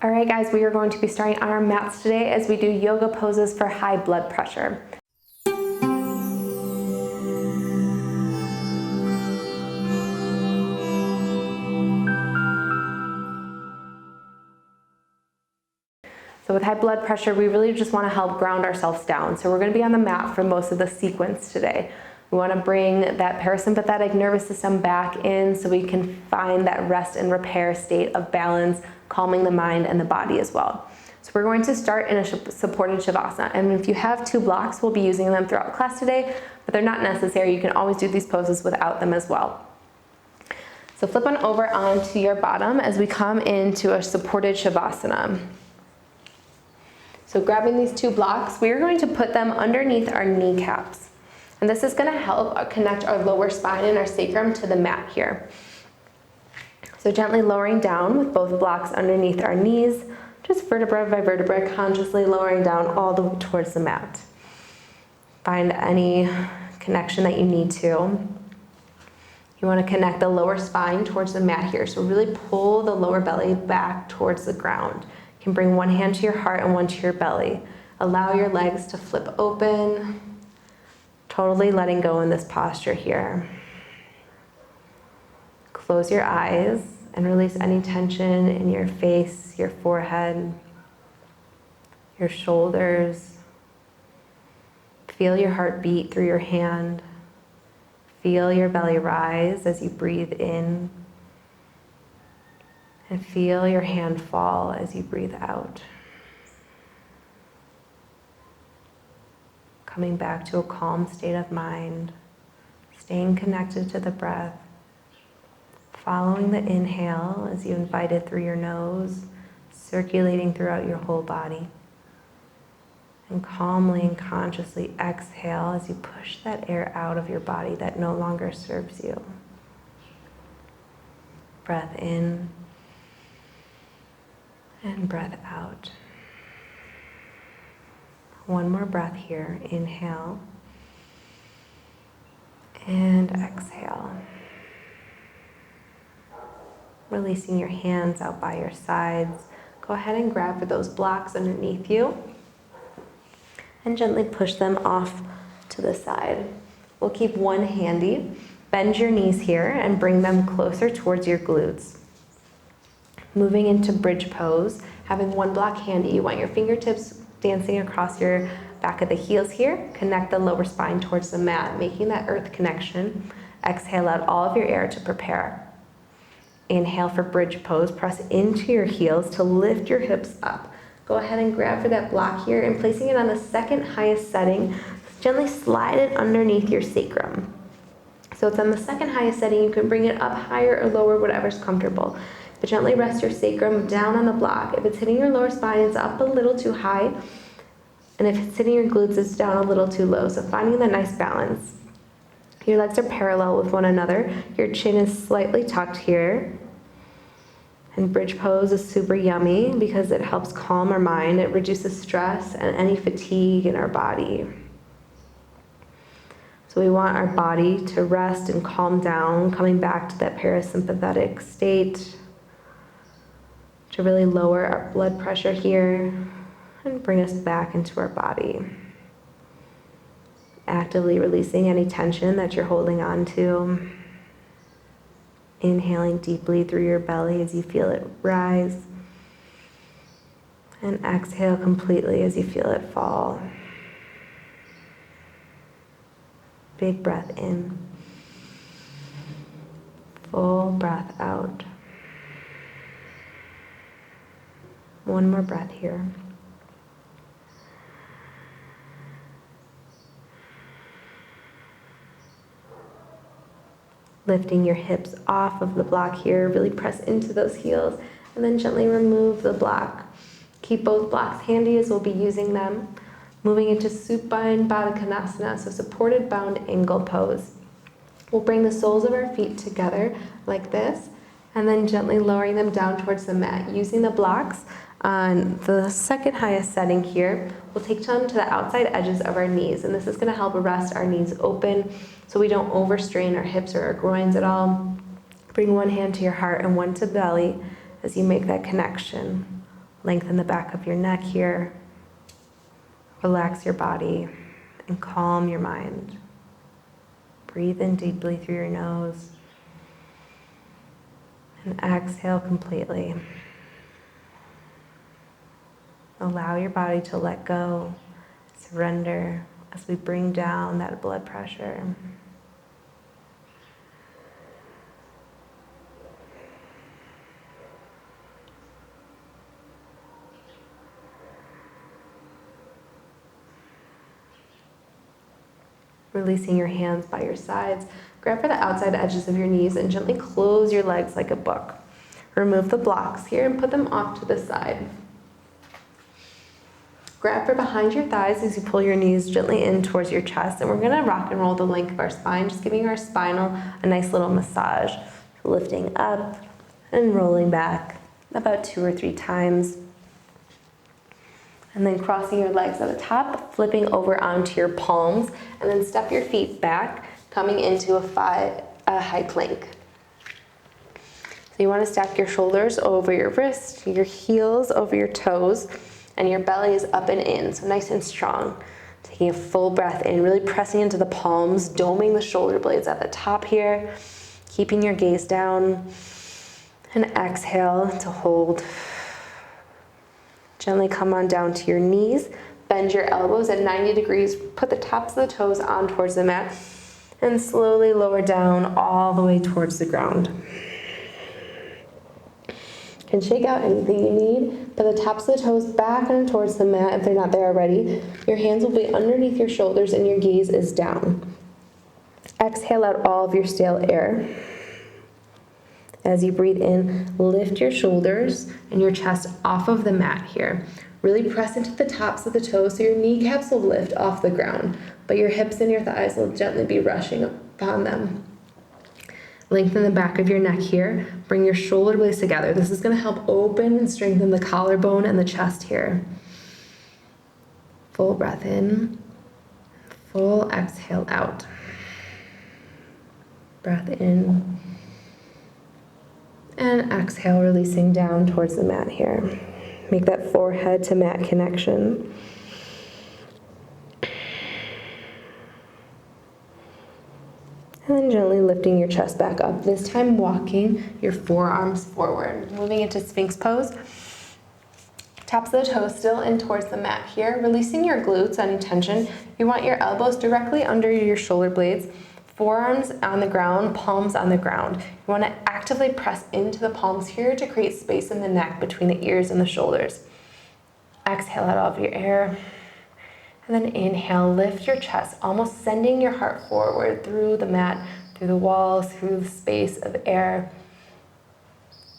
All right, guys, we are going to be starting on our mats today as we do yoga poses for high blood pressure. So with high blood pressure, we really just want to help ground ourselves down. So we're going to be on the mat for most of the sequence today. We want to bring that parasympathetic nervous system back in so we can find that rest and repair state of balance, calming the mind and the body as well. So we're going to start in a supported shavasana. And if you have 2 blocks, we'll be using them throughout class today, but they're not necessary. You can always do these poses without them as well. So flip on over onto your bottom as we come into a supported shavasana. So grabbing these 2 blocks, we are going to put them underneath our kneecaps. And this is going to help connect our lower spine and our sacrum to the mat here. So gently lowering down with both blocks underneath our knees, just vertebra by vertebra, consciously lowering down all the way towards the mat. Find any connection that you need to. You want to connect the lower spine towards the mat here. So really pull the lower belly back towards the ground. You can bring one hand to your heart and one to your belly. Allow your legs to flip open. Totally letting go in this posture here. Close your eyes and release any tension in your face, your forehead, your shoulders. Feel your heart beat through your hand. Feel your belly rise as you breathe in. And feel your hand fall as you breathe out. Coming back to a calm state of mind, staying connected to the breath, following the inhale as you invite it through your nose, circulating throughout your whole body, and calmly and consciously exhale as you push that air out of your body that no longer serves you. Breath in and breath out. One more breath here. Inhale and exhale. Releasing your hands out by your sides. Go ahead and grab for those blocks underneath you and gently push them off to the side. We'll keep one handy. Bend your knees here and bring them closer towards your glutes. Moving into bridge pose, having one block handy, you want your fingertips dancing across your back of the heels here. Connect the lower spine towards the mat, making that earth connection. Exhale out all of your air to prepare. Inhale for bridge pose. Press into your heels to lift your hips up. Go ahead and grab for that block here and placing it on the second highest setting, gently slide it underneath your sacrum. So it's on the second highest setting. You can bring it up higher or lower, whatever's comfortable. But gently rest your sacrum down on the block. If it's hitting your lower spine, it's up a little too high. And if it's hitting your glutes, it's down a little too low. So finding that nice balance. Your legs are parallel with one another. Your chin is slightly tucked here. And bridge pose is super yummy because it helps calm our mind. It reduces stress and any fatigue in our body. So we want our body to rest and calm down, coming back to that parasympathetic state, to really lower our blood pressure here and bring us back into our body. Actively releasing any tension that you're holding on to. Inhaling deeply through your belly as you feel it rise. And exhale completely as you feel it fall. Big breath in. Full breath out. One more breath here. Lifting your hips off of the block here, really press into those heels, and then gently remove the block. Keep both blocks handy as we'll be using them. Moving into Supine Baddha Konasana, so supported bound angle pose. We'll bring the soles of our feet together like this, and then gently lowering them down towards the mat. Using the blocks on the second highest setting here, we'll take them to the outside edges of our knees, and this is going to help rest our knees open so we don't overstrain our hips or our groins at all. Bring one hand to your heart and one to belly as you make that connection. Lengthen the back of your neck here. Relax your body and calm your mind. Breathe in deeply through your nose and exhale completely. Allow your body to let go, surrender as we bring down that blood pressure. Releasing your hands by your sides, grab for the outside edges of your knees and gently close your legs like a book. Remove the blocks here and put them off to the side. Grab for behind your thighs as you pull your knees gently in towards your chest, and we're gonna rock and roll the length of our spine, just giving our spinal a nice little massage. Lifting up and rolling back about 2 or 3 times. And then crossing your legs at the top, flipping over onto your palms, and then step your feet back, coming into a high plank. So you want to stack your shoulders over your wrists, your heels over your toes, and your belly is up and in, so nice and strong. Taking a full breath in, really pressing into the palms, doming the shoulder blades at the top here, keeping your gaze down, and exhale to hold. Gently come on down to your knees, bend your elbows at 90 degrees, put the tops of the toes on towards the mat, and slowly lower down all the way towards the ground. You can shake out anything you need, put the tops of the toes back and towards the mat if they're not there already. Your hands will be underneath your shoulders and your gaze is down. Exhale out all of your stale air. As you breathe in, lift your shoulders and your chest off of the mat here. Really press into the tops of the toes so your kneecaps will lift off the ground, but your hips and your thighs will gently be rushing upon them. Lengthen the back of your neck here. Bring your shoulder blades together. This is going to help open and strengthen the collarbone and the chest here. Full breath in. Full exhale out. Breath in. And exhale, releasing down towards the mat here. Make that forehead to mat connection. And then gently lifting your chest back up. This time walking your forearms forward. Moving into Sphinx pose. Tops of the toes still in towards the mat here. Releasing your glutes, any tension. You want your elbows directly under your shoulder blades. Forearms on the ground, palms on the ground. You want to actively press into the palms here to create space in the neck between the ears and the shoulders. Exhale out all of your air. And then inhale, lift your chest, almost sending your heart forward through the mat, through the walls, through the space of air.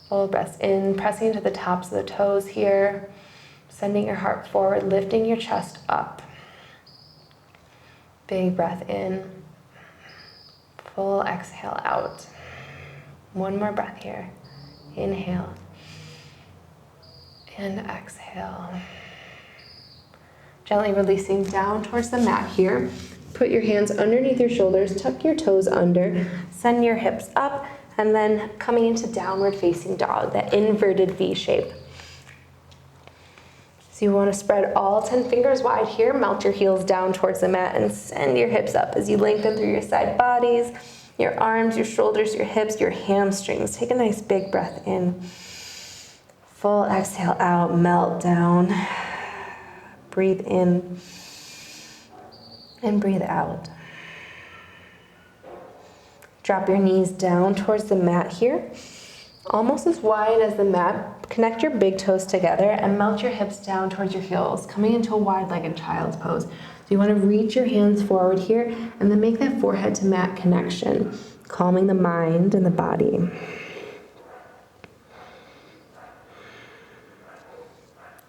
Full breath in, pressing into the tops of the toes here, sending your heart forward, lifting your chest up. Big breath in. Full exhale out. One more breath here. Inhale. And exhale. Gently releasing down towards the mat here. Put your hands underneath your shoulders, tuck your toes under, send your hips up, and then coming into downward facing dog, that inverted V shape. So you want to spread all 10 fingers wide here, melt your heels down towards the mat, and send your hips up as you lengthen through your side bodies, your arms, your shoulders, your hips, your hamstrings. Take a nice big breath in. Full exhale out, melt down. Breathe in and breathe out. Drop your knees down towards the mat here, almost as wide as the mat. Connect your big toes together and melt your hips down towards your heels, coming into a wide-legged child's pose. So you want to reach your hands forward here and then make that forehead to mat connection, calming the mind and the body.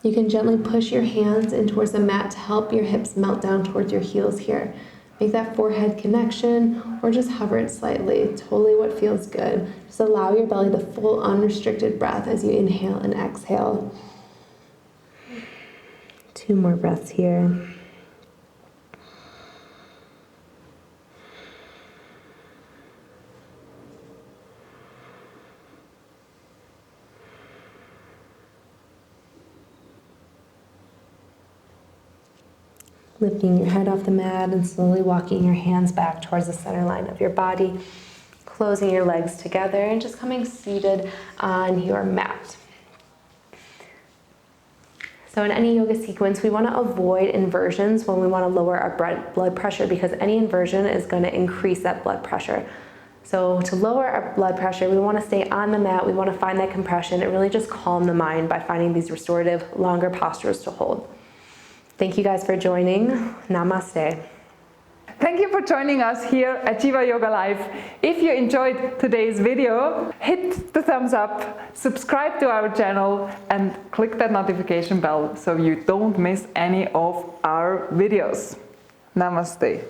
You can gently push your hands in towards the mat to help your hips melt down towards your heels here. Make that forehead connection or just hover it slightly, totally what feels good. Just allow your belly the full unrestricted breath as you inhale and exhale. 2 more breaths here. Lifting your head off the mat and slowly walking your hands back towards the center line of your body. Closing your legs together and just coming seated on your mat. So in any yoga sequence, we want to avoid inversions when we want to lower our blood pressure, because any inversion is going to increase that blood pressure. So to lower our blood pressure, we want to stay on the mat. We want to find that compression and really just calm the mind by finding these restorative, longer postures to hold. Thank you guys for joining. Namaste. Thank you for joining us here at Jiva Yoga Live. If you enjoyed today's video, hit the thumbs up, subscribe to our channel and click that notification bell so you don't miss any of our videos. Namaste.